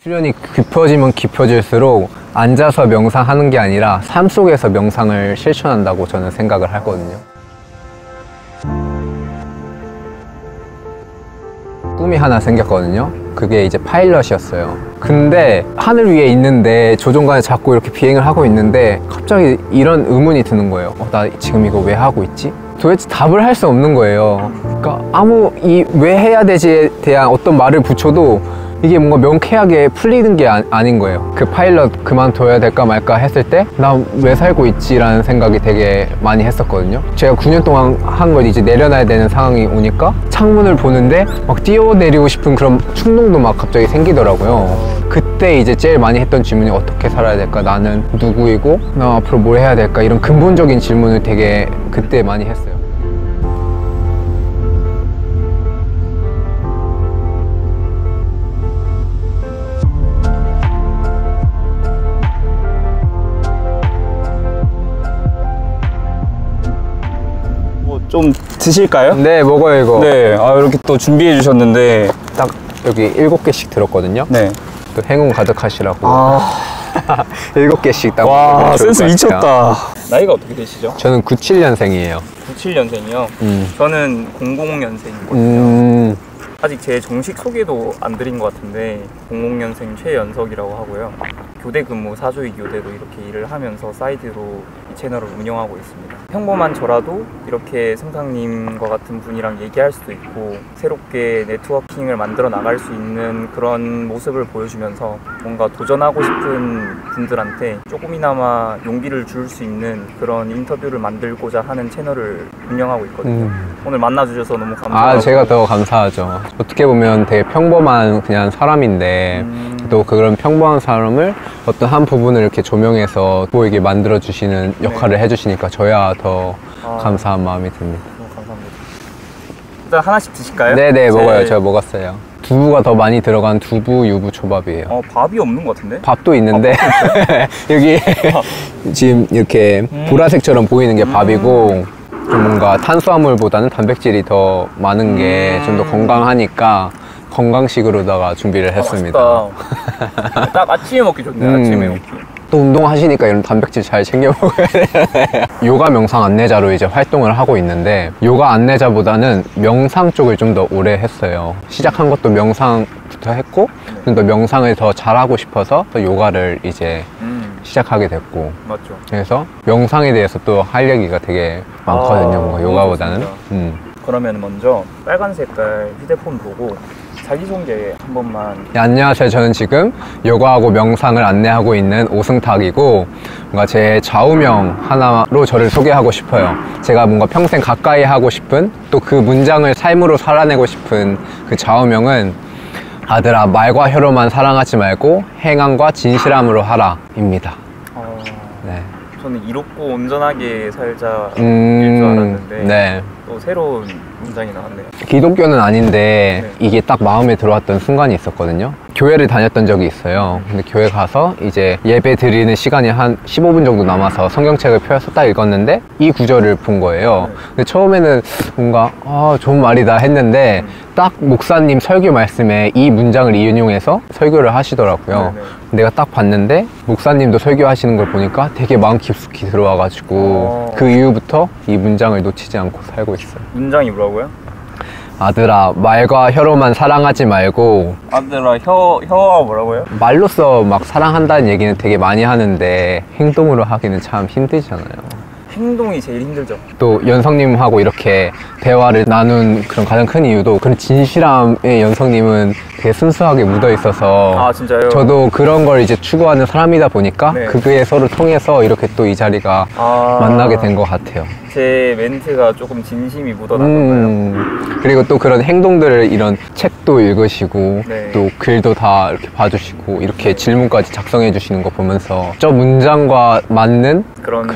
수련이 깊어지면 깊어질수록 앉아서 명상하는 게 아니라 삶 속에서 명상을 실천한다고 저는 생각을 하거든요. 꿈이 하나 생겼거든요. 그게 이제 파일럿이었어요. 근데 하늘 위에 있는데 조종관을 잡고 이렇게 비행을 하고 있는데 갑자기 이런 의문이 드는 거예요. 나 지금 이거 왜 하고 있지? 도대체 답을 할 수 없는 거예요. 그러니까 왜 해야 되지에 대한 어떤 말을 붙여도 이게 뭔가 명쾌하게 풀리는 게 아닌 거예요. 그 파일럿 그만둬야 될까 말까 했을 때 나 왜 살고 있지? 라는 생각이 되게 많이 했었거든요. 제가 9년 동안 한 걸 이제 내려놔야 되는 상황이 오니까 창문을 보는데 막 뛰어내리고 싶은 그런 충동도 막 갑자기 생기더라고요. 그때 이제 제일 많이 했던 질문이 어떻게 살아야 될까? 나는 누구이고 나 앞으로 뭘 해야 될까? 이런 근본적인 질문을 되게 그때 많이 했어요. 좀 드실까요? 네, 먹어요 이거. 네, 이렇게 또 준비해 주셨는데 딱 여기 7개씩 들었거든요. 네. 또 행운 가득하시라고 7개씩 딱. 와, 센스 미쳤다. 나이가 어떻게 되시죠? 저는 97년생이에요 97년생이요? 저는 00년생이거든요. 아직 제 정식 소개도 안 드린 것 같은데 00년생 최연석이라고 하고요. 교대 근무, 사조이 교대로 이렇게 일을 하면서 사이드로 이 채널을 운영하고 있습니다. 평범한 저라도 이렇게 승탁님과 같은 분이랑 얘기할 수도 있고 새롭게 네트워킹을 만들어 나갈 수 있는 그런 모습을 보여주면서 뭔가 도전하고 싶은 분들한테 조금이나마 용기를 줄 수 있는 그런 인터뷰를 만들고자 하는 채널을 운영하고 있거든요. 오늘 만나주셔서 너무 감사하고. 제가 더 감사하죠. 어떻게 보면 되게 평범한 그냥 사람인데 또 그런 평범한 사람을 어떤 한 부분을 이렇게 조명해서 보이게 만들어 주시는 역할을 해주시니까 저야 더 감사한 마음이 듭니다. 감사합니다. 일단 하나씩 드실까요? 네네, 먹어요. 제가 먹었어요. 두부가 더 많이 들어간 두부 유부 초밥이에요. 밥이 없는 것 같은데? 밥도 있는데 여기 지금 이렇게 보라색처럼 보이는 게 밥이고 좀 뭔가 탄수화물보다는 단백질이 더 많은 게 좀 더 건강하니까 건강식으로다가 준비를 했습니다. 맛있다. 딱 아침에 먹기 좋네요. 아침에 먹기. 또 운동하시니까 이런 단백질 잘 챙겨 먹어야 되잖아요. 요가 명상 안내자로 이제 활동을 하고 있는데 요가 안내자보다는 명상 쪽을 좀 더 오래 했어요. 시작한 것도 명상부터 했고 좀 더 명상을 더 잘하고 싶어서 또 요가를 이제 시작하게 됐고. 맞죠. 그래서 명상에 대해서 또 할 얘기가 되게 많거든요. 뭔가 요가보다는. 그러면 먼저 빨간 색깔 휴대폰 보고 자기소개 한 번만. 네, 안녕하세요. 저는 지금 요가하고 명상을 안내하고 있는 오승탁이고 뭔가 제 좌우명 하나로 저를 소개하고 싶어요. 제가 뭔가 평생 가까이 하고 싶은 또 그 문장을 삶으로 살아내고 싶은 그 좌우명은 아들아, 말과 혀로만 사랑하지 말고 행함과 진실함으로 하라 입니다. 네. 저는 이롭고 온전하게 살자일 줄 알았는데 네. 또 새로운 문장이 나왔네요. 기독교는 아닌데 이게 딱 마음에 들어왔던 순간이 있었거든요. 교회를 다녔던 적이 있어요. 근데 교회 가서 이제 예배 드리는 시간이 한 15분 정도 남아서 성경책을 펴서 딱 읽었는데 이 구절을 본 거예요. 근데 처음에는 뭔가 좋은 말이다 했는데 딱 목사님 설교 말씀에 이 문장을 인용해서 설교를 하시더라고요. 내가 딱 봤는데 목사님도 설교하시는 걸 보니까 되게 마음 깊숙이 들어와가지고 그 이후부터 이 문장을 놓치지 않고 살고 있어요. 문장이 뭐라고요? 아들아, 말과 혀로만 사랑하지 말고. 아들아, 혀가 뭐라고요? 말로써 막 사랑한다는 얘기는 되게 많이 하는데 행동으로 하기는 참 힘들잖아요. 행동이 제일 힘들죠. 또 연성님하고 이렇게 대화를 나눈 그런 가장 큰 이유도 그런 진실함의 연성님은 되게 순수하게 묻어 있어서 진짜요? 저도 그런 걸 이제 추구하는 사람이다 보니까 그게 서로 통해서 이렇게 또 이 자리가 만나게 된 것 같아요. 제 멘트가 조금 진심이 묻어나던가요? 그리고 또 그런 행동들을 이런 책도 읽으시고 또 글도 다 이렇게 봐주시고 이렇게 질문까지 작성해 주시는 거 보면서 저 문장과 맞는 그런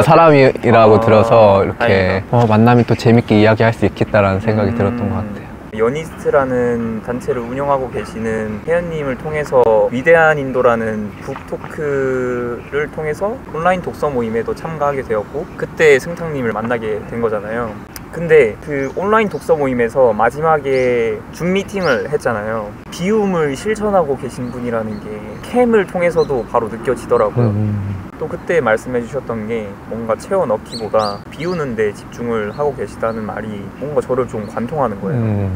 사람이라고 들어서 이렇게 만나면 또 재밌게 이야기할 수 있겠다라는 생각이 들었던 것 같아요. 연이스트라는 단체를 운영하고 계시는 혜연님을 통해서 위대한 인도라는 북토크를 통해서 온라인 독서 모임에도 참가하게 되었고 그때 승탁님을 만나게 된 거잖아요. 근데 그 온라인 독서 모임에서 마지막에 줌 미팅을 했잖아요. 비움을 실천하고 계신 분이라는 게 캠을 통해서도 바로 느껴지더라고요. 또 그때 말씀해 주셨던 게 뭔가 채워 넣기보다 비우는 데 집중을 하고 계시다는 말이 뭔가 저를 좀 관통하는 거예요.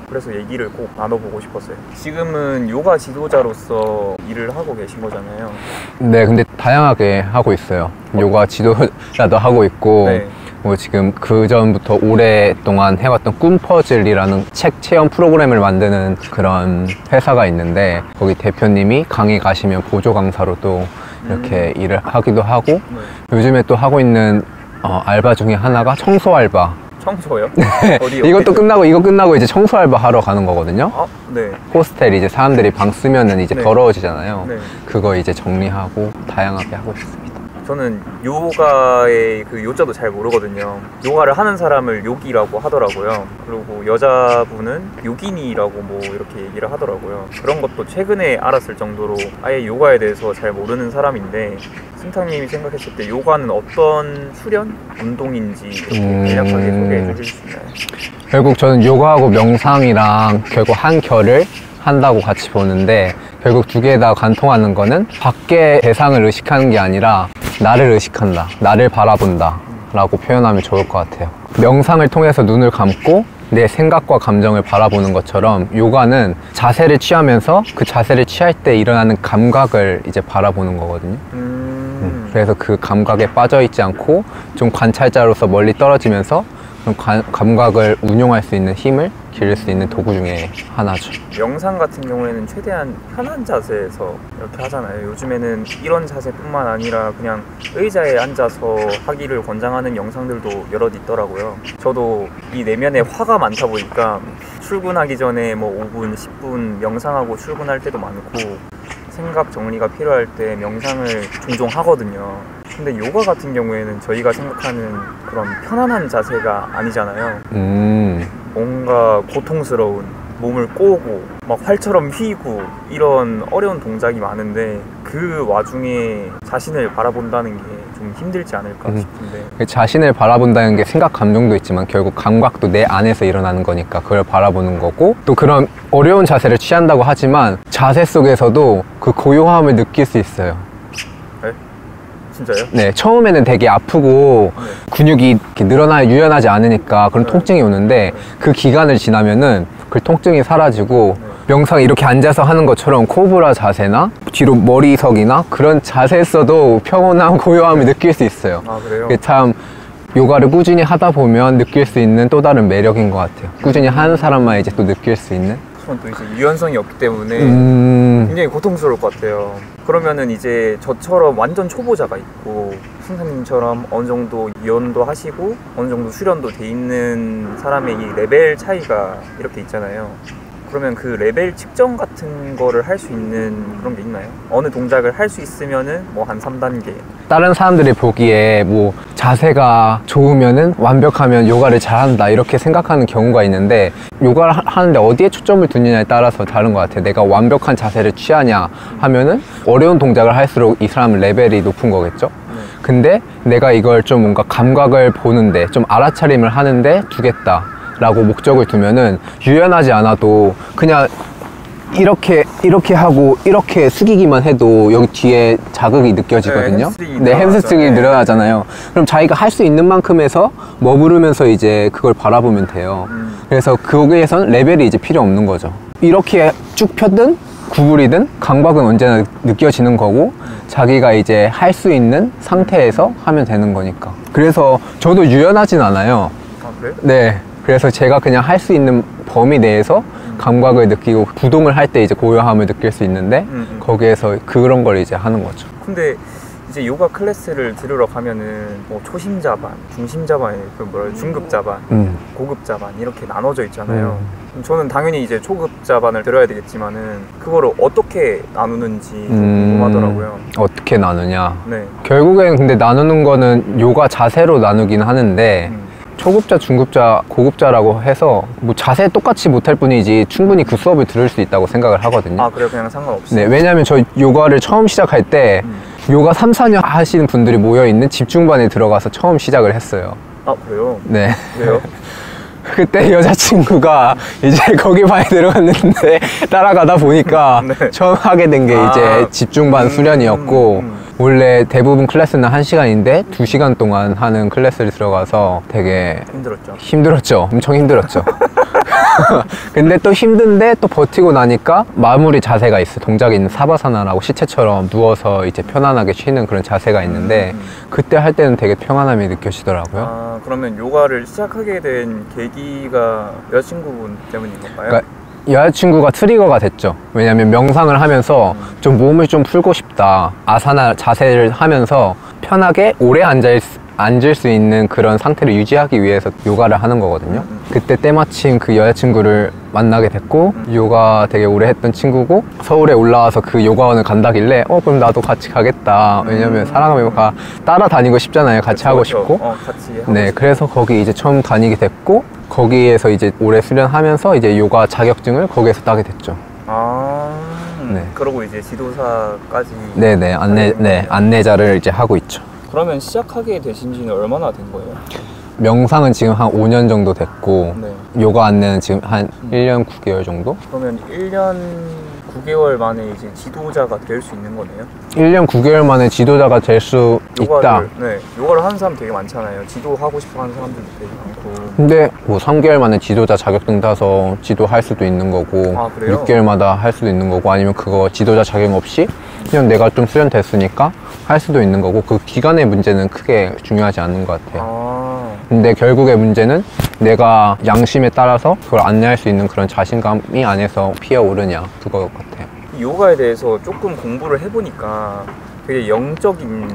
그래서 얘기를 꼭 나눠보고 싶었어요. 지금은 요가 지도자로서 일을 하고 계신 거잖아요. 네, 근데 다양하게 하고 있어요. 요가 지도자도 하고 있고 네. 뭐 지금 그 전부터 오랫동안 해왔던 꿈퍼즐이라는 책 체험 프로그램을 만드는 그런 회사가 있는데 거기 대표님이 강의 가시면 보조 강사로 또 이렇게 일을 하기도 하고 네. 요즘에 또 하고 있는 알바 중에 하나가 청소 알바. 청소요? 어디요? 이것도 끝나고 이거 끝나고 이제 청소 알바 하러 가는 거거든요. 아, 네. 호스텔 이제 사람들이 방 쓰면은 이제 네. 더러워지잖아요. 네. 그거 이제 정리하고 다양하게 하고 있습니다. 저는 요가의 그 요자도 잘 모르거든요. 요가를 하는 사람을 요기라고 하더라고요. 그리고 여자분은 요기니라고 뭐 이렇게 얘기를 하더라고요. 그런 것도 최근에 알았을 정도로 아예 요가에 대해서 잘 모르는 사람인데 승탁님이 생각했을 때 요가는 어떤 수련? 운동인지 이렇게 간략하게 소개해 주실 수 있나요? 결국 저는 요가하고 명상이랑 결국 한 결을 한다고 같이 보는데 결국 두 개 다 관통하는 거는 밖의 대상을 의식하는 게 아니라 나를 의식한다, 나를 바라본다 라고 표현하면 좋을 것 같아요. 명상을 통해서 눈을 감고 내 생각과 감정을 바라보는 것처럼 요가는 자세를 취하면서 그 자세를 취할 때 일어나는 감각을 이제 바라보는 거거든요. 그래서 그 감각에 빠져 있지 않고 좀 관찰자로서 멀리 떨어지면서 그런 감각을 운용할 수 있는 힘을 기를 수 있는 도구 중에 하나죠. 명상 같은 경우에는 최대한 편한 자세에서 이렇게 하잖아요. 요즘에는 이런 자세뿐만 아니라 그냥 의자에 앉아서 하기를 권장하는 영상들도 여럿 있더라고요. 저도 이 내면에 화가 많다 보니까 출근하기 전에 뭐 5분, 10분 명상하고 출근할 때도 많고 생각 정리가 필요할 때 명상을 종종 하거든요. 근데 요가 같은 경우에는 저희가 생각하는 그런 편안한 자세가 아니잖아요. 뭔가 고통스러운 몸을 꼬고 막 활처럼 휘고 이런 어려운 동작이 많은데 그 와중에 자신을 바라본다는 게 좀 힘들지 않을까 싶은데 자신을 바라본다는 게 생각 감정도 있지만 결국 감각도 내 안에서 일어나는 거니까 그걸 바라보는 거고 또 그런 어려운 자세를 취한다고 하지만 자세 속에서도 그 고요함을 느낄 수 있어요. 네? 진짜요? 네, 처음에는 되게 아프고 네. 근육이 이렇게 늘어나 유연하지 않으니까 그런 네. 통증이 오는데 그 기간을 지나면은 그 통증이 사라지고 명상 이렇게 앉아서 하는 것처럼 코브라 자세나 뒤로 머리석이나 그런 자세에서도 평온함, 고요함을 느낄 수 있어요. 아, 그래요? 그게 참 요가를 꾸준히 하다 보면 느낄 수 있는 또 다른 매력인 것 같아요. 꾸준히 하는 사람만 이제 또 느낄 수 있는. 저는 또 이제 유연성이 없기 때문에 굉장히 고통스러울 것 같아요. 그러면은 이제 저처럼 완전 초보자가 있고 승사님처럼 어느 정도 유연도 하시고 어느 정도 수련도 돼 있는 사람의 이 레벨 차이가 이렇게 있잖아요. 그러면 그 레벨 측정 같은 거를 할 수 있는 그런 게 있나요? 어느 동작을 할 수 있으면은 뭐 한 3단계. 다른 사람들이 보기에 뭐 자세가 좋으면은 완벽하면 요가를 잘한다 이렇게 생각하는 경우가 있는데 요가를 하는데 어디에 초점을 두느냐에 따라서 다른 것 같아요. 내가 완벽한 자세를 취하냐 하면은 어려운 동작을 할수록 이 사람은 레벨이 높은 거겠죠. 근데 내가 이걸 좀 뭔가 감각을 보는데 좀 알아차림을 하는데 두겠다 라고 목적을 두면은 유연하지 않아도 그냥 이렇게 하고 이렇게 숙이기만 해도 여기 뒤에 자극이 느껴지거든요. 네, 햄스트링이 늘어나잖아요. 그럼 자기가 할 수 있는 만큼에서 머무르면서 이제 그걸 바라보면 돼요. 그래서 거기에선 레벨이 이제 필요 없는 거죠. 이렇게 쭉 펴든 구부리든 감각은 언제나 느껴지는 거고 자기가 이제 할 수 있는 상태에서 하면 되는 거니까. 그래서 저도 유연하진 않아요. 아, 그래요? 네. 그래서 제가 그냥 할 수 있는 범위 내에서 감각을 느끼고 구동을 할 때 이제 고요함을 느낄 수 있는데 거기에서 그런 걸 이제 하는 거죠. 근데 이제 요가 클래스를 들으러 가면은 뭐 초심자 반, 중심자 반, 그 뭐라 중급자 반, 고급자 반 이렇게 나눠져 있잖아요. 저는 당연히 이제 초급자 반을 들어야 되겠지만은 그거를 어떻게 나누는지 좀 궁금하더라고요. 어떻게 나누냐? 네. 결국엔 근데 나누는 거는 요가 자세로 나누긴 하는데 초급자, 중급자, 고급자라고 해서 뭐 자세 똑같이 못할 뿐이지 충분히 그 수업을 들을 수 있다고 생각을 하거든요. 아, 그래요? 그냥 상관없이? 네, 왜냐면 저 요가를 처음 시작할 때 요가 3, 4년 하시는 분들이 모여있는 집중반에 들어가서 처음 시작을 했어요. 아, 그래요? 네. 왜요? 그때 여자친구가 이제 거기 반에 들어갔는데 따라가다 보니까 네. 처음 하게 된 게 이제 집중반 수련이었고 원래 대부분 클래스는 1시간인데 2시간 동안 하는 클래스를 들어가서 되게 힘들었죠. 힘들었죠. 엄청 힘들었죠. 근데 또 힘든데 또 버티고 나니까 마무리 자세가 있어. 동작이 있는 사바사나라고 시체처럼 누워서 이제 편안하게 쉬는 그런 자세가 있는데 그때 할 때는 되게 평안함이 느껴지더라고요. 아, 그러면 요가를 시작하게 된 계기가 여자친구분 때문인 건가요? 그러니까 여자친구가 트리거가 됐죠. 왜냐면 명상을 하면서 좀 몸을 좀 풀고 싶다. 아사나 자세를 하면서 편하게 오래 앉을 수 있는 그런 상태를 유지하기 위해서 요가를 하는 거거든요. 그때 때마침 그 여자친구를 만나게 됐고 요가 되게 오래 했던 친구고 서울에 올라와서 그 요가원을 간다길래 그럼 나도 같이 가겠다. 왜냐면 사랑하면 따라다니고 싶잖아요. 같이 하고 싶고. 같이 하고 네, 싶고. 그래서 거기 이제 처음 다니게 됐고 거기에서 이제 오래 수련하면서 이제 요가 자격증을 거기에서 따게 됐죠. 아, 네. 그러고 이제 지도사까지. 네네, 안내자를 이제 하고 있죠. 그러면 시작하게 되신 지는 얼마나 된 거예요? 명상은 지금 한 5년 정도 됐고 네. 요가 안내는 지금 한 1년 9개월 정도? 그러면 1년 9개월 만에 이제 지도자가 될 수 있는 거네요? 1년 9개월 만에 지도자가 될 수 있다. 네, 요가를 하는 사람 되게 많잖아요. 지도하고 싶어 하는 사람들도 되게 많고. 근데 뭐 3개월 만에 지도자 자격증 따서 지도할 수도 있는 거고 아, 그래요? 6개월마다 할 수도 있는 거고 아니면 그거 지도자 자격 없이 그냥 내가 좀 수련됐으니까 할 수도 있는 거고 그 기간의 문제는 크게 중요하지 않는 것 같아요. 아, 근데 결국의 문제는 내가 양심에 따라서 그걸 안내할 수 있는 그런 자신감이 안에서 피어오르냐 그거 같아요. 이 요가에 대해서 조금 공부를 해보니까 되게 영적인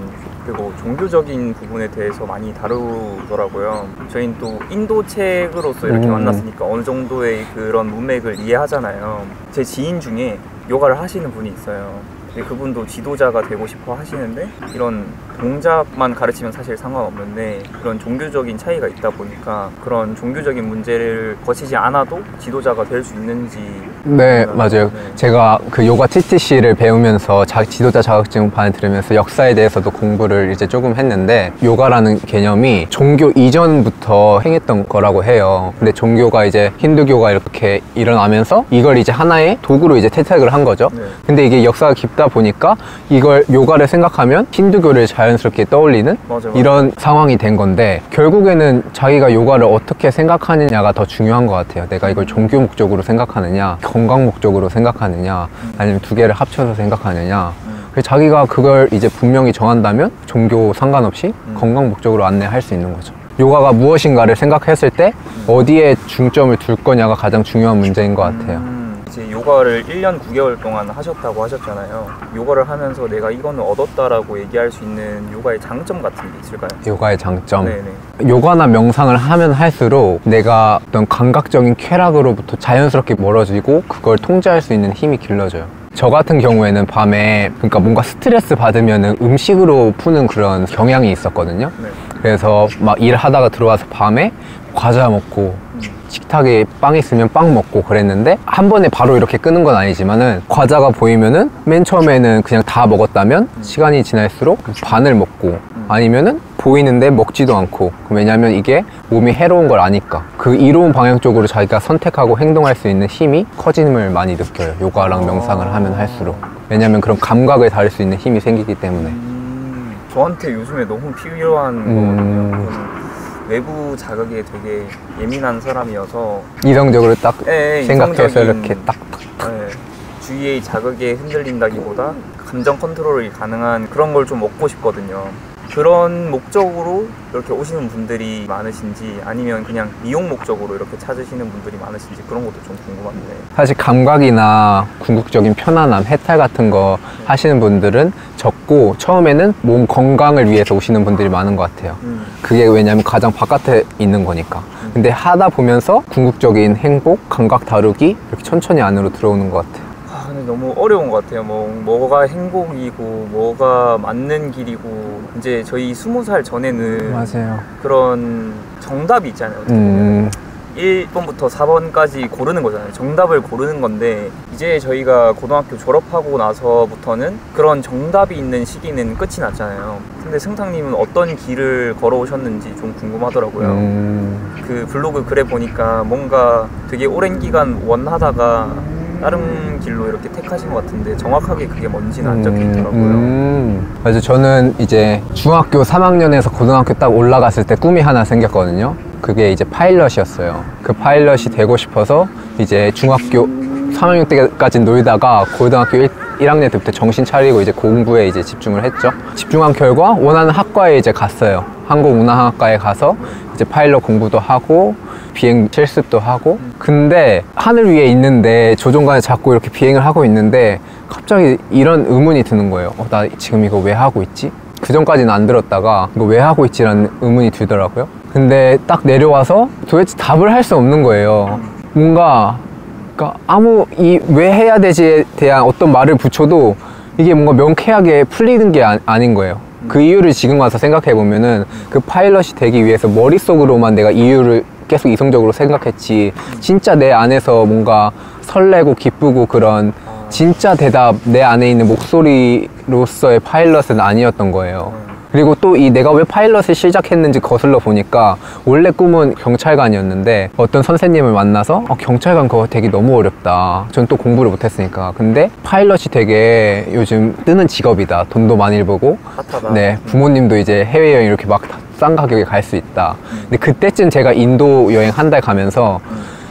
그리고 종교적인 부분에 대해서 많이 다루더라고요. 저희는 또 인도 책으로서 이렇게 만났으니까 어느 정도의 그런 문맥을 이해하잖아요. 제 지인 중에 요가를 하시는 분이 있어요. 근데 그분도 지도자가 되고 싶어 하시는데 이런 동작만 가르치면 사실 상관없는데 그런 종교적인 차이가 있다 보니까 그런 종교적인 문제를 거치지 않아도 지도자가 될 수 있는지. 네, 맞아요. 네. 제가 그 요가 TTC를 배우면서 지도자 자격증 반을 들으면서 역사에 대해서도 공부를 이제 조금 했는데 요가라는 개념이 종교 이전부터 행했던 거라고 해요. 근데 종교가 이제 힌두교가 이렇게 일어나면서 이걸 이제 하나의 도구로 이제 채택을 한 거죠. 네. 근데 이게 역사가 깊다 보니까 이걸 요가를 생각하면 힌두교를 자연스럽게 떠올리는 맞아. 이런 상황이 된 건데 결국에는 자기가 요가를 어떻게 생각하느냐가 더 중요한 것 같아요. 내가 이걸 종교 목적으로 생각하느냐 건강 목적으로 생각하느냐 아니면 두 개를 합쳐서 생각하느냐 그래서 자기가 그걸 이제 분명히 정한다면 종교 상관없이 건강 목적으로 안내할 수 있는 거죠. 요가가 무엇인가를 생각했을 때 어디에 중점을 둘 거냐가 가장 중요한 문제인 것 같아요. 이제 요가를 1년 9개월 동안 하셨다고 하셨잖아요. 요가를 하면서 내가 이거는 얻었다라고 얘기할 수 있는 요가의 장점 같은 게 있을까요? 요가의 장점. 네네. 요가나 명상을 하면 할수록 내가 어떤 감각적인 쾌락으로부터 자연스럽게 멀어지고 그걸 통제할 수 있는 힘이 길러져요. 저 같은 경우에는 밤에 그러니까 뭔가 스트레스 받으면 음식으로 푸는 그런 경향이 있었거든요. 네. 그래서 막 일하다가 들어와서 밤에 과자 먹고 식탁에 빵 있으면 빵 먹고 그랬는데 한 번에 바로 이렇게 끄는 건 아니지만은 과자가 보이면은 맨 처음에는 그냥 다 먹었다면 시간이 지날수록 반을 먹고 아니면은 보이는데 먹지도 않고 왜냐면 이게 몸이 해로운 걸 아니까 그 이로운 방향 쪽으로 자기가 선택하고 행동할 수 있는 힘이 커짐을 많이 느껴요. 요가랑 명상을 하면 할수록 왜냐면 그런 감각을 다룰 수 있는 힘이 생기기 때문에 저한테 요즘에 너무 필요한 거거든요. 저는 외부 자극에 되게 예민한 사람이어서 이성적으로 딱 생각해서 이성적인, 이렇게 딱 네, 주위의 자극에 흔들린다기보다 감정 컨트롤이 가능한 그런 걸 좀 얻고 싶거든요. 그런 목적으로 이렇게 오시는 분들이 많으신지 아니면 그냥 미용 목적으로 이렇게 찾으시는 분들이 많으신지 그런 것도 좀 궁금한데. 사실 감각이나 궁극적인 편안함, 해탈 같은 거 하시는 분들은 적고 처음에는 몸 건강을 위해서 오시는 분들이 많은 것 같아요. 그게 왜냐면 가장 바깥에 있는 거니까. 근데 하다 보면서 궁극적인 행복, 감각 다루기 이렇게 천천히 안으로 들어오는 것 같아요. 근데 너무 어려운 것 같아요. 뭐가 행복이고 뭐가 맞는 길이고 이제 저희 20살 전에는 맞아요. 그런 정답이 있잖아요. 어떻게 보면. 1번부터 4번까지 고르는 거잖아요. 정답을 고르는 건데 이제 저희가 고등학교 졸업하고 나서부터는 그런 정답이 있는 시기는 끝이 났잖아요. 근데 승탁님은 어떤 길을 걸어오셨는지 좀 궁금하더라고요. 그 블로그 글에 보니까 뭔가 되게 오랜 기간 원하다가 다른 길로 이렇게 택하신 것 같은데 정확하게 그게 뭔지는 안 적혀 있더라고요. 맞아요. 저는 이제 중학교 3학년에서 고등학교 딱 올라갔을 때 꿈이 하나 생겼거든요. 그게 이제 파일럿이었어요. 그 파일럿이 되고 싶어서 이제 중학교 3학년 때까지 놀다가 고등학교 1학년 때부터 정신 차리고 이제 공부에 이제 집중을 했죠. 집중한 결과 원하는 학과에 이제 갔어요. 항공운항학과에 가서 이제 파일럿 공부도 하고 비행 실습도 하고. 근데 하늘 위에 있는데 조종관에 자꾸 이렇게 비행을 하고 있는데 갑자기 이런 의문이 드는 거예요. 나 지금 이거 왜 하고 있지? 그 전까지는 안 들었다가 이거 왜 하고 있지라는 의문이 들더라고요. 근데 딱 내려와서 도대체 답을 할 수 없는 거예요. 뭔가 그러니까 왜 해야 되지에 대한 어떤 말을 붙여도 이게 뭔가 명쾌하게 풀리는 게 아닌 거예요. 그 이유를 지금 와서 생각해 보면은 그 파일럿이 되기 위해서 머릿속으로만 내가 이유를 계속 이성적으로 생각했지 진짜 내 안에서 뭔가 설레고 기쁘고 그런 진짜 대답 내 안에 있는 목소리로서의 파일럿은 아니었던 거예요. 그리고 또 내가 왜 파일럿을 시작했는지 거슬러 보니까 원래 꿈은 경찰관이었는데 어떤 선생님을 만나서 경찰관 그거 되게 너무 어렵다. 전 또 공부를 못했으니까. 근데 파일럿이 되게 요즘 뜨는 직업이다. 돈도 많이 벌고 네, 부모님도 이제 해외여행 이렇게 막 싼 가격에 갈 수 있다. 근데 그때쯤 제가 인도 여행 한 달 가면서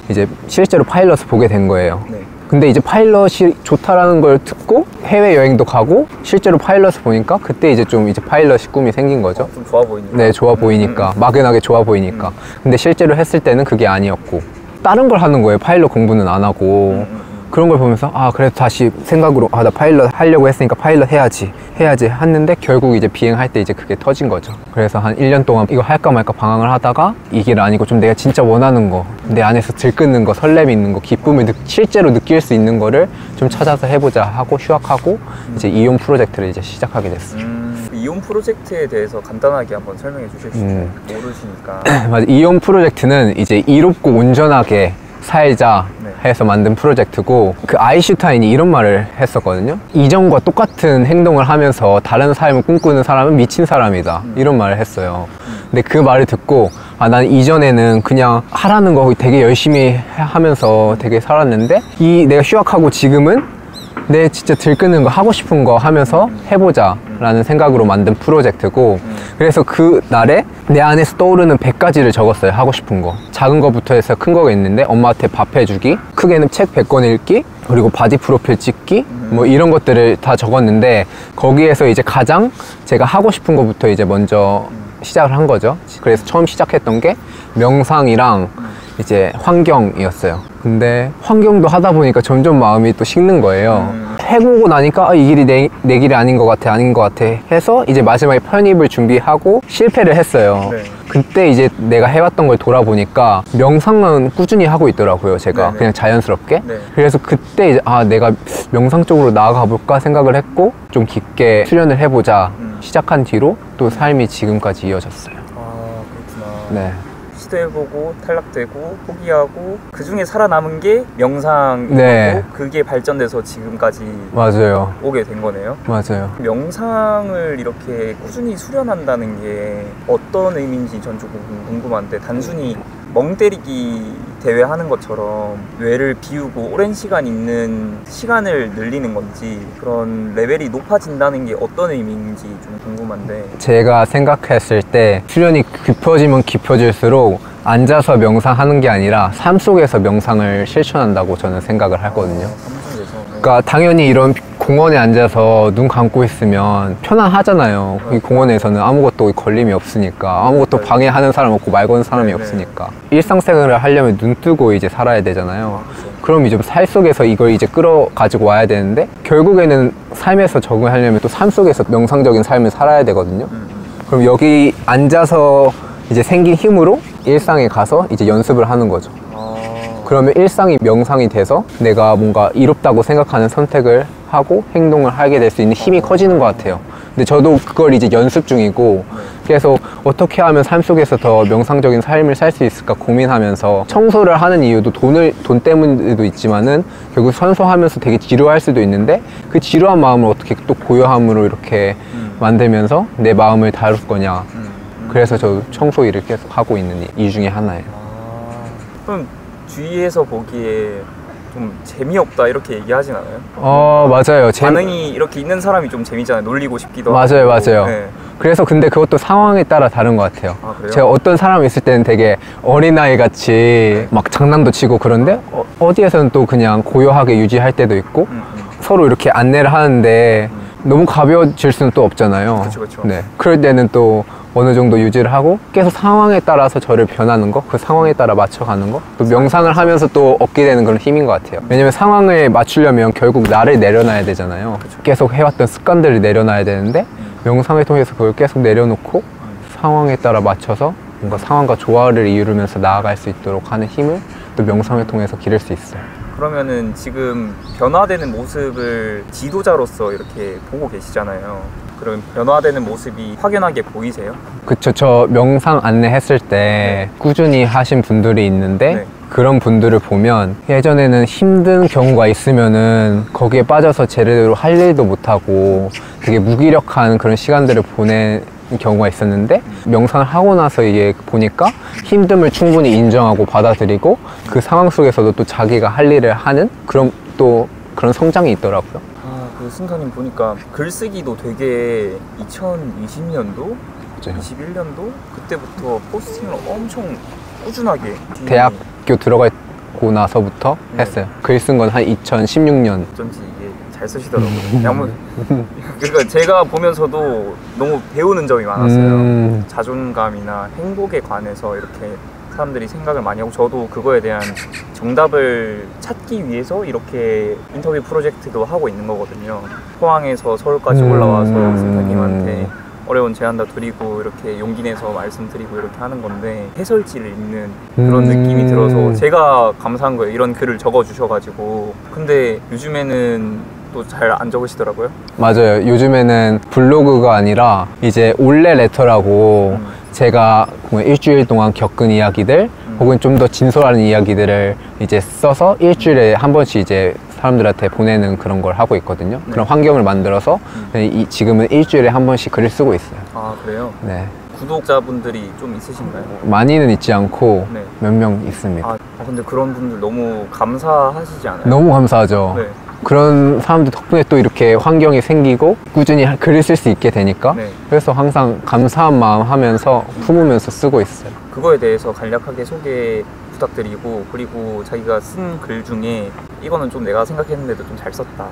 이제 실제로 파일럿을 보게 된 거예요. 근데 이제 파일럿이 좋다라는 걸 듣고 해외여행도 가고 실제로 파일럿을 보니까 그때 이제 좀 이제 파일럿이 꿈이 생긴 거죠. 좀 좋아 보이니까. 네, 좋아 보이니까. 막연하게 좋아 보이니까. 근데 실제로 했을 때는 그게 아니었고 다른 걸 하는 거예요. 파일럿 공부는 안 하고. 그런 걸 보면서 그래도 다시 생각으로 나 파일럿 하려고 했으니까 파일럿 해야지 했는데 결국 이제 비행할 때 이제 그게 터진 거죠. 그래서 한 1년 동안 이거 할까 말까 방황을 하다가 이 길 아니고 좀 내가 진짜 원하는 거, 내 안에서 들끓는 거, 설렘이 있는 거, 기쁨을 실제로 느낄 수 있는 거를 좀 찾아서 해보자 하고 휴학하고 이제 이온 프로젝트를 이제 시작하게 됐어요. 이온 프로젝트에 대해서 간단하게 한번 설명해 주실 수 있어요? 모르시니까. 맞아. 이온 프로젝트는 이제 이롭고 온전하게 살자 해서 만든 프로젝트고 그 아인슈타인이 이런 말을 했었거든요. 이전과 똑같은 행동을 하면서 다른 삶을 꿈꾸는 사람은 미친 사람이다. 이런 말을 했어요. 근데 그 말을 듣고 난 이전에는 그냥 하라는 거 되게 열심히 하면서 되게 살았는데 내가 휴학하고 지금은 내 진짜 들끓는 거 하고 싶은 거 하면서 해보자 라는 생각으로 만든 프로젝트고 그래서 그 날에 내 안에서 떠오르는 100가지를 적었어요. 하고 싶은 거 작은 거부터 해서 큰 거가 있는데 엄마한테 밥 해주기, 크게는 책 100권 읽기, 그리고 바디 프로필 찍기 뭐 이런 것들을 다 적었는데 거기에서 이제 가장 제가 하고 싶은 거부터 이제 먼저 시작을 한 거죠. 그래서 처음 시작했던 게 명상이랑 이제 환경이었어요. 근데 환경도 하다 보니까 점점 마음이 또 식는 거예요. 해보고 나니까 이 길이 내 길이 아닌 것 같아 해서 이제 마지막에 편입을 준비하고 실패를 했어요. 그때 이제 내가 해왔던 걸 돌아보니까 명상은 꾸준히 하고 있더라고요. 제가 그냥 자연스럽게. 그래서 그때 이제 내가 명상 쪽으로 나아가 볼까 생각을 했고 좀 깊게 수련을 해보자 시작한 뒤로 또 삶이 지금까지 이어졌어요. 그렇구나. 네. 시도해보고 탈락되고 포기하고 그 중에 살아남은 게 명상이고 그게 발전돼서 지금까지 맞아요. 오게 된 거네요. 맞아요. 명상을 이렇게 꾸준히 수련한다는 게 어떤 의미인지 전 조금 궁금한데 단순히 멍 때리기 대회 하는 것처럼 뇌를 비우고 오랜 시간 있는 시간을 늘리는 건지 그런 레벨이 높아진다는 게 어떤 의미인지 좀 궁금한데 제가 생각했을 때 수련이 깊어지면 깊어질수록 앉아서 명상하는 게 아니라 삶 속에서 명상을 실천한다고 저는 생각을 하거든요. 그러니까 당연히 이런 공원에 앉아서 눈 감고 있으면 편안하잖아요. 이 공원에서는 아무것도 걸림이 없으니까 아무것도 방해하는 사람 없고 말 거는 사람이 없으니까 일상생활을 하려면 눈 뜨고 이제 살아야 되잖아요. 그럼 이제 살 속에서 이걸 이제 끌어 가지고 와야 되는데 결국에는 삶에서 적응하려면 또 삶 속에서 명상적인 삶을 살아야 되거든요. 그럼 여기 앉아서 이제 생긴 힘으로 일상에 가서 이제 연습을 하는 거죠. 그러면 일상이 명상이 돼서 내가 뭔가 이롭다고 생각하는 선택을 하고 행동을 하게 될 수 있는 힘이 커지는 것 같아요. 근데 저도 그걸 이제 연습 중이고 계속 어떻게 하면 삶 속에서 더 명상적인 삶을 살 수 있을까 고민하면서 청소를 하는 이유도 돈 때문에도 있지만은 결국 청소하면서 되게 지루할 수도 있는데 그 지루한 마음을 어떻게 또 고요함으로 이렇게 만들면서 내 마음을 다룰 거냐. 그래서 저 청소 일을 계속 하고 있는 이 중에 하나예요. 그럼 주위에서 보기에 좀 재미없다 이렇게 얘기하진 않아요? 맞아요. 반응이 이렇게 있는 사람이 좀 재미잖아요. 놀리고 싶기도 맞아요, 하고. 맞아요. 네. 그래서 근데 그것도 상황에 따라 다른 것 같아요. 아, 그래요? 제가 어떤 사람이 있을 때는 되게 어린아이 같이 막 장난도 치고 그런데 어디에서는 또 그냥 고요하게 유지할 때도 있고 서로 이렇게 안내를 하는데 너무 가벼워질 수는 또 없잖아요. 그쵸, 그쵸. 네. 그럴 때는 또 어느 정도 유지를 하고 계속 상황에 따라서 저를 변하는 거, 그 상황에 따라 맞춰가는 거, 또 명상을 하면서 또 얻게 되는 그런 힘인 것 같아요. 왜냐면 상황을 맞추려면 결국 나를 내려놔야 되잖아요. 그쵸. 계속 해왔던 습관들을 내려놔야 되는데 명상을 통해서 그걸 계속 내려놓고 상황에 따라 맞춰서 뭔가 상황과 조화를 이루면서 나아갈 수 있도록 하는 힘을 또 명상을 통해서 기를 수 있어요. 그러면은 지금 변화되는 모습을 지도자로서 이렇게 보고 계시잖아요. 그럼 변화되는 모습이 확연하게 보이세요? 그쵸. 저 명상 안내했을 때 꾸준히 하신 분들이 있는데 네. 그런 분들을 보면 예전에는 힘든 경우가 있으면은 거기에 빠져서 제대로 할 일도 못하고 되게 무기력한 그런 시간들을 보내는 경우가 있었는데 명상을 하고 나서 이게 보니까 힘듦을 충분히 인정하고 받아들이고 그 상황 속에서도 또 자기가 할 일을 하는 그런 성장이 있더라고요. 그 순간님 보니까 글쓰기도 되게 2020년도, 21년도 그때부터 포스팅을 엄청 꾸준하게 대학교 들어가고 나서부터 했어요. 글 쓴 건 한 2016년. 어쩐지 이게 잘 쓰시더라고요. 그러니까 제가 보면서도 너무 배우는 점이 많았어요. 자존감이나 행복에 관해서 이렇게 사람들이 생각을 많이 하고 저도 그거에 대한 정답을 찾기 위해서 이렇게 인터뷰 프로젝트도 하고 있는 거거든요. 포항에서 서울까지 올라와서 선생님한테 어려운 제안 다 드리고 이렇게 용기 내서 말씀드리고 이렇게 하는 건데 해설지를 읽는 그런 느낌이 들어서 제가 감사한 거예요. 이런 글을 적어주셔가지고. 근데 요즘에는 또 잘 안 적으시더라고요. 맞아요. 요즘에는 블로그가 아니라 이제 올레 레터라고 제가 일주일 동안 겪은 이야기들 혹은 좀 더 진솔한 이야기들을 이제 써서 일주일에 한 번씩 이제 사람들한테 보내는 그런 걸 하고 있거든요. 네. 그런 환경을 만들어서 지금은 일주일에 한 번씩 글을 쓰고 있어요. 아, 그래요? 네. 구독자분들이 좀 있으신가요? 많이는 있지 않고 네. 몇 명 있습니다. 근데 그런 분들 너무 감사하시지 않아요? 너무 감사하죠. 네. 그런 사람들 덕분에 또 이렇게 환경이 생기고 꾸준히 글을 쓸 수 있게 되니까 네. 그래서 항상 감사한 마음 하면서 품으면서 쓰고 있어요. 그거에 대해서 간략하게 소개 부탁드리고, 그리고 자기가 쓴 글 중에 이거는 좀 내가 생각했는데도 좀 잘 썼다.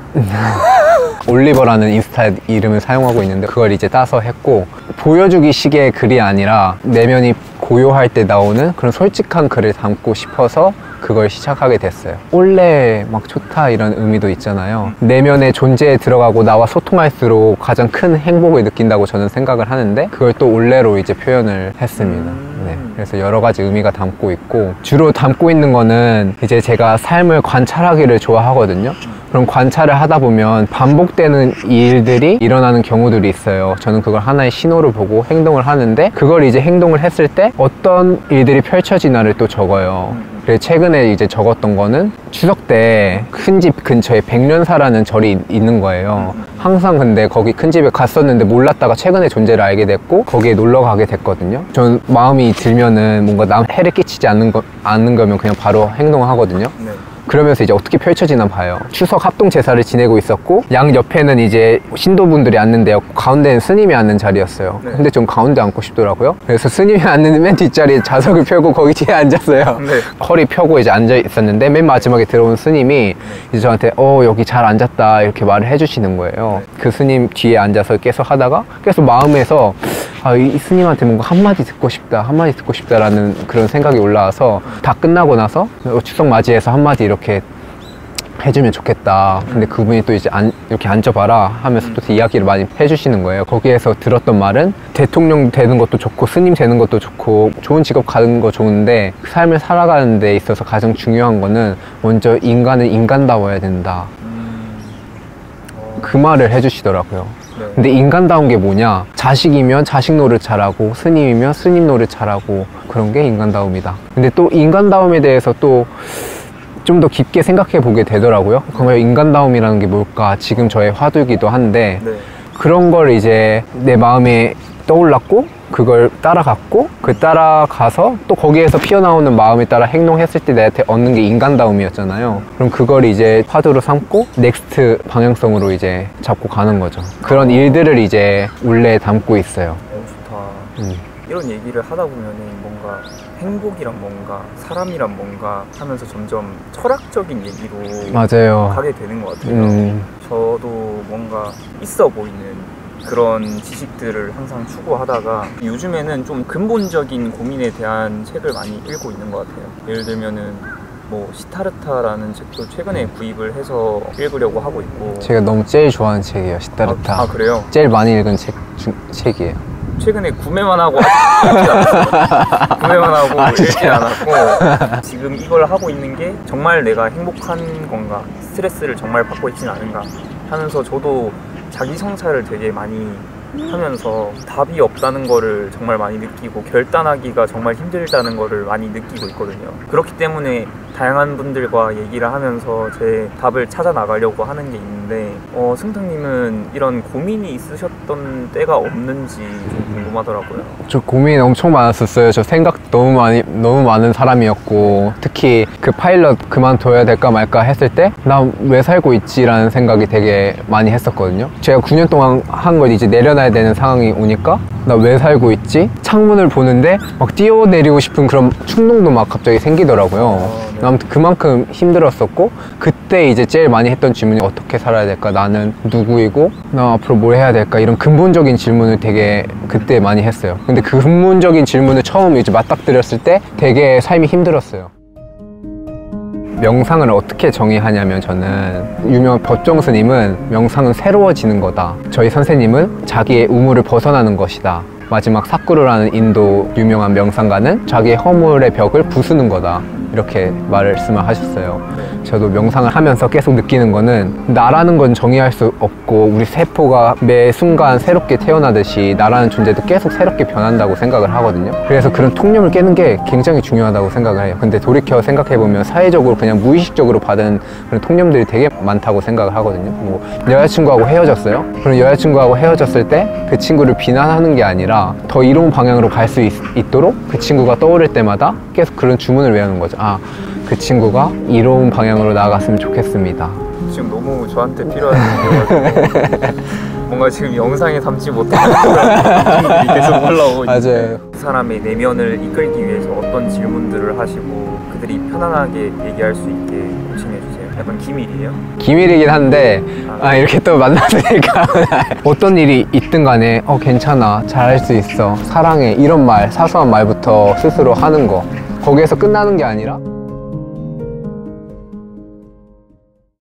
올리버라는 인스타 이름을 사용하고 있는데 그걸 이제 따서 했고, 보여주기 식의 글이 아니라 내면이 고요할 때 나오는 그런 솔직한 글을 담고 싶어서 그걸 시작하게 됐어요. 원래 막 좋다 이런 의미도 있잖아요. 내면의 존재에 들어가고 나와 소통할수록 가장 큰 행복을 느낀다고 저는 생각을 하는데 그걸 또 올레로 이제 표현을 했습니다. 네, 그래서 여러 가지 의미가 담고 있고, 주로 담고 있는 거는 이제 제가 삶을 관찰하기를 좋아하거든요. 그럼 관찰을 하다 보면 반복되는 일들이 일어나는 경우들이 있어요. 저는 그걸 하나의 신호를 보고 행동을 하는데, 그걸 이제 행동을 했을 때 어떤 일들이 펼쳐지나를 또 적어요. 그래서 최근에 이제 적었던 거는 추석 때 큰 집 근처에 백년사라는 절이 있는 거예요. 항상 근데 거기 큰 집에 갔었는데 몰랐다가 최근에 존재를 알게 됐고 거기에 놀러 가게 됐거든요. 저는 마음이 들면은 뭔가 남 해를 끼치지 않는 거면 그냥 바로 행동을 하거든요. 네. 그러면서 이제 어떻게 펼쳐지나 봐요. 추석 합동 제사를 지내고 있었고 양 옆에는 이제 신도분들이 앉는 데였고 가운데는 스님이 앉는 자리였어요. 네. 근데 좀 가운데 앉고 싶더라고요. 그래서 스님이 앉는 맨 뒷자리에 자석을 펴고 거기 뒤에 앉았어요. 네. 허리 펴고 이제 앉아 있었는데 맨 마지막에 들어온 스님이 이제 저한테 여기 잘 앉았다 이렇게 말을 해주시는 거예요. 네. 그 스님 뒤에 앉아서 계속 하다가 계속 마음에서 이 스님한테 뭔가 한마디 듣고 싶다라는 그런 생각이 올라와서 다 끝나고 나서 추석 맞이해서 한마디 이렇게 해주면 좋겠다. 근데 그분이 또 이제 이렇게 앉아봐라 하면서 또 이야기를 많이 해주시는 거예요. 거기에서 들었던 말은 대통령 되는 것도 좋고 스님 되는 것도 좋고 좋은 직업 가는 거 좋은데 삶을 살아가는 데 있어서 가장 중요한 거는 먼저 인간은 인간다워야 된다. 그 말을 해주시더라고요. 네. 근데 인간다운 게 뭐냐? 자식이면 자식 노릇 잘하고 스님이면 스님 노릇 잘하고 그런 게 인간다움이다. 근데 또 인간다움에 대해서 또 좀 더 깊게 생각해 보게 되더라고요. 그러면 인간다움이라는 게 뭘까? 지금 저의 화두이기도 한데 네. 그런 걸 이제 내 마음에 떠올랐고 그걸 따라갔고 그 따라가서 또 거기에서 피어나오는 마음에 따라 행동했을 때 내한테 얻는 게 인간다움이었잖아요. 그럼 그걸 이제 화두로 삼고 넥스트 방향성으로 이제 잡고 가는 거죠. 그런 일들을 이제 원래 담고 있어요. 너무 좋다. 이런 얘기를 하다 보면은 뭔가 행복이란 뭔가 사람이란 뭔가 하면서 점점 철학적인 얘기로 맞아요. 가게 되는 것 같아요. 저도 뭔가 있어 보이는 그런 지식들을 항상 추구하다가 요즘에는 좀 근본적인 고민에 대한 책을 많이 읽고 있는 것 같아요. 예를 들면은 뭐 시타르타라는 책도 최근에 구입을 해서 읽으려고 하고 있고. 제가 너무 제일 좋아하는 책이에요, 시타르타. 아 그래요? 제일 많이 읽은 책이에요. 최근에 구매만 하고 읽지 않았어요. 구매만 하고 읽지 않았고 지금 이걸 하고 있는 게 정말 내가 행복한 건가, 스트레스를 정말 받고 있지는 않은가 하면서 저도 자기 성찰을 되게 많이 하면서 답이 없다는 거를 정말 많이 느끼고 결단하기가 정말 힘들다는 거를 많이 느끼고 있거든요. 그렇기 때문에 다양한 분들과 얘기를 하면서 제 답을 찾아 나가려고 하는 게 있는데 승탁님은 이런 고민이 있으셨던 때가 없는지 좀 궁금하더라고요. 저 고민 엄청 많았었어요. 저 생각 너무 많은 사람이었고 특히 그 파일럿 그만둬야 될까 말까 했을 때 나 왜 살고 있지라는 생각이 되게 많이 했었거든요. 제가 9년 동안 한 걸 이제 내려놔야 되는 상황이 오니까 나 왜 살고 있지? 창문을 보는데 막 뛰어내리고 싶은 그런 충동도 막 갑자기 생기더라고요. 네. 아무튼 그만큼 힘들었었고 그때 이제 제일 많이 했던 질문이 어떻게 살아야 될까? 나는 누구이고 나 앞으로 뭘 해야 될까? 이런 근본적인 질문을 되게 그때 많이 했어요. 근데 그 근본적인 질문을 처음 이제 맞닥뜨렸을 때 되게 삶이 힘들었어요. 명상을 어떻게 정의하냐면 저는 유명한 법정 스님은 명상은 새로워지는 거다. 저희 선생님은 자기의 우물을 벗어나는 것이다. 마지막 사쿠르라는 인도 유명한 명상가는 자기의 허물의 벽을 부수는 거다. 이렇게 말씀을 하셨어요. 저도 명상을 하면서 계속 느끼는 거는 나라는 건 정의할 수 없고 우리 세포가 매 순간 새롭게 태어나듯이 나라는 존재도 계속 새롭게 변한다고 생각을 하거든요. 그래서 그런 통념을 깨는 게 굉장히 중요하다고 생각을 해요. 근데 돌이켜 생각해보면 사회적으로 그냥 무의식적으로 받은 그런 통념들이 되게 많다고 생각을 하거든요. 뭐 여자친구하고 헤어졌어요. 그럼 여자친구하고 헤어졌을 때 그 친구를 비난하는 게 아니라 더 이로운 방향으로 갈 수 있도록 그 친구가 떠오를 때마다 계속 그런 주문을 외우는 거죠. 아, 그 친구가 이로운 방향으로 나아갔으면 좋겠습니다. 지금 너무 저한테 필요한 얘기여가지고 뭔가 지금 영상에 담지 못하는 그런 느낌이 계속 올라오고 있는데 맞아요. 그 사람의 내면을 이끌기 위해서 어떤 질문들을 하시고 그들이 편안하게 얘기할 수 있게 코칭해주세요. 약간 기밀이에요? 기밀이긴 한데 이렇게 또 만났으니까 어떤 일이 있든 간에 괜찮아, 잘할 수 있어, 사랑해 이런 말, 사소한 말부터 스스로 하는 거 거기에서 끝나는 게 아니라